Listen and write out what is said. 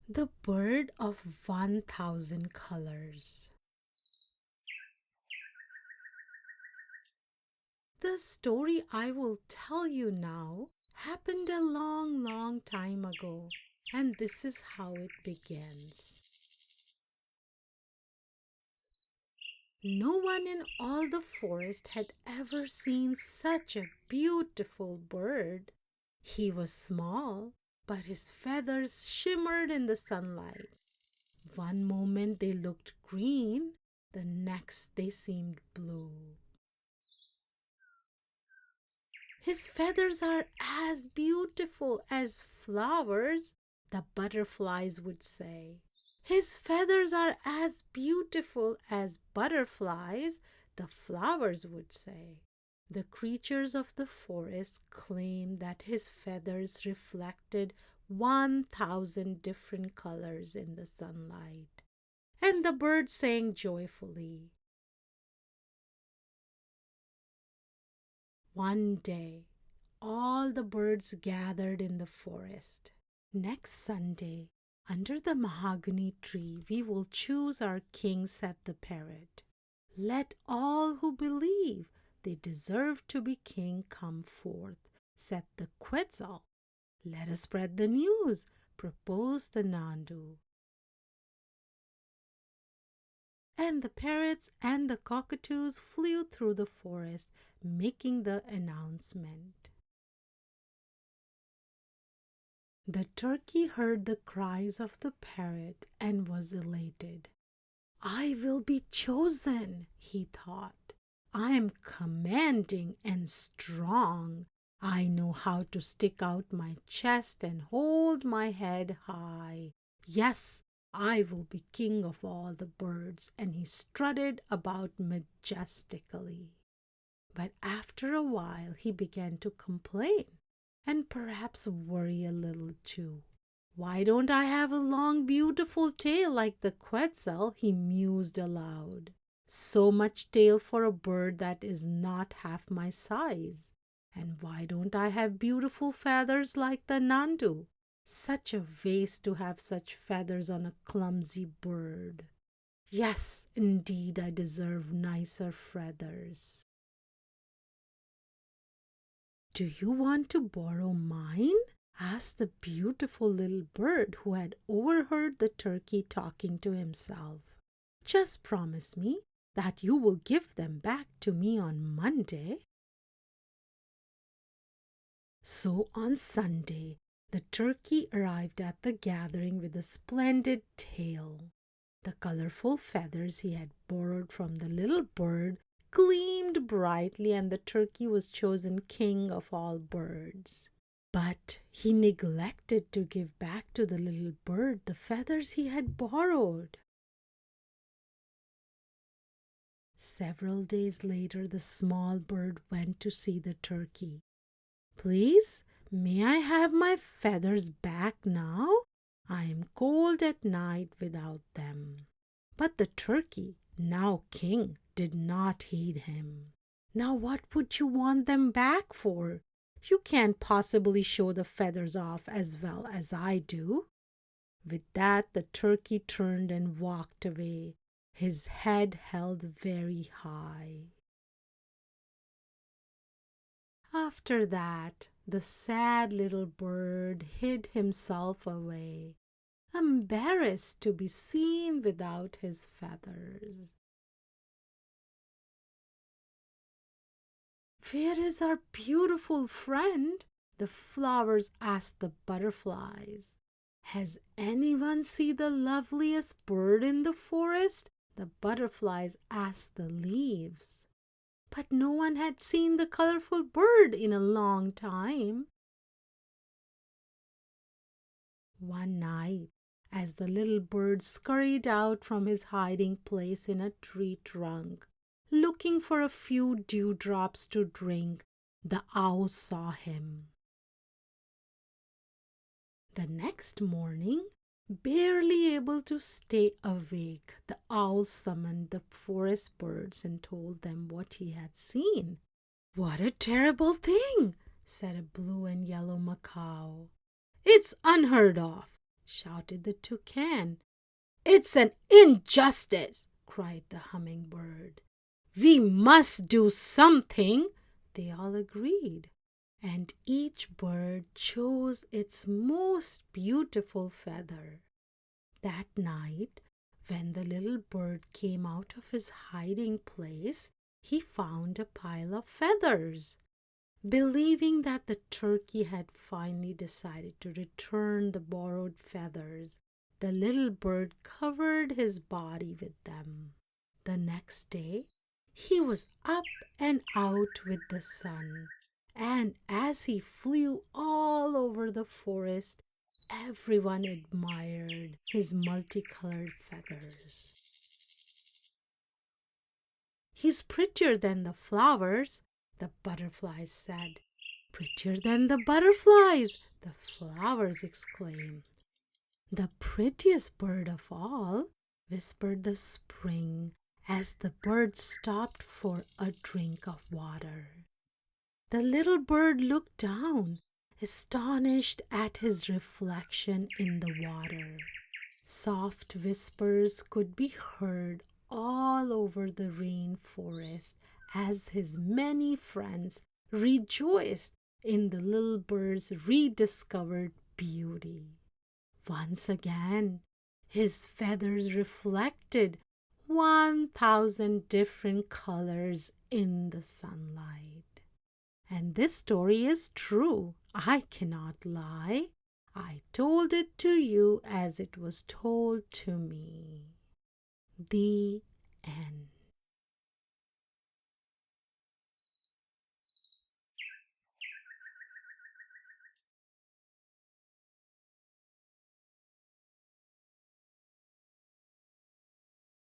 The bird of 1,000 colors. The story I will tell you now happened a long, long time ago, and this is how it begins. No one in all the forest had ever seen such a beautiful bird. He was small, but his feathers shimmered in the sunlight. One moment they looked green, the next they seemed blue. His feathers are as beautiful as flowers, the butterflies would say. His feathers are as beautiful as butterflies, the flowers would say. The creatures of the forest claimed that his feathers reflected 1,000 different colors in the sunlight. And the birds sang joyfully. One day, all the birds gathered in the forest. Next Sunday, under the mahogany tree, we will choose our king, said the parrot. Let all who believe they deserve to be king come forth, said the quetzal. Let us spread the news, proposed the nandu. And the parrots and the cockatoos flew through the forest, making the announcement. The turkey heard the cries of the parrot and was elated. I will be chosen, he thought. I am commanding and strong. I know how to stick out my chest and hold my head high. Yes, I will be king of all the birds, and he strutted about majestically. But after a while he began to complain and perhaps worry a little too. Why don't I have a long, beautiful tail like the quetzal? He mused aloud. So much tail for a bird that is not half my size. And why don't I have beautiful feathers like the nandu? Such a waste to have such feathers on a clumsy bird. Yes, indeed, I deserve nicer feathers. Do you want to borrow mine? Asked the beautiful little bird who had overheard the turkey talking to himself. Just promise me that you will give them back to me on Monday. So on Sunday, the turkey arrived at the gathering with a splendid tail. The colorful feathers he had borrowed from the little bird gleamed brightly, and the turkey was chosen king of all birds. But he neglected to give back to the little bird the feathers he had borrowed. Several days later, the small bird went to see the turkey. Please, may I have my feathers back now? I am cold at night without them. But the turkey, now king, did not heed him. Now what would you want them back for? You can't possibly show the feathers off as well as I do. With that, the turkey turned and walked away, his head held very high. After that, the sad little bird hid himself away, embarrassed to be seen without his feathers. Where is our beautiful friend? The flowers asked the butterflies. Has anyone seen the loveliest bird in the forest? The butterflies asked the leaves. But no one had seen the colorful bird in a long time. One night, as the little bird scurried out from his hiding place in a tree trunk, looking for a few dewdrops to drink, the owl saw him. The next morning, barely able to stay awake, the owl summoned the forest birds and told them what he had seen. What a terrible thing, said a blue and yellow macaw. It's unheard of. shouted the toucan. "It's an injustice," cried the hummingbird. "We must do something," they all agreed, and each bird chose its most beautiful feather. That night, when the little bird came out of his hiding place, he found a pile of feathers. Believing that the turkey had finally decided to return the borrowed feathers, the little bird covered his body with them. The next day, he was up and out with the sun, and as he flew all over the forest, everyone admired his multicolored feathers. "He's prettier than the flowers," the butterflies said. "Prettier than the butterflies," the flowers exclaimed. "The prettiest bird of all," whispered the spring as the bird stopped for a drink of water. The little bird looked down, astonished at his reflection in the water. Soft whispers could be heard all over the rainforest as his many friends rejoiced in the little bird's rediscovered beauty. Once again, his feathers reflected 1,000 different colors in the sunlight. And this story is true. I cannot lie. I told it to you as it was told to me. The end.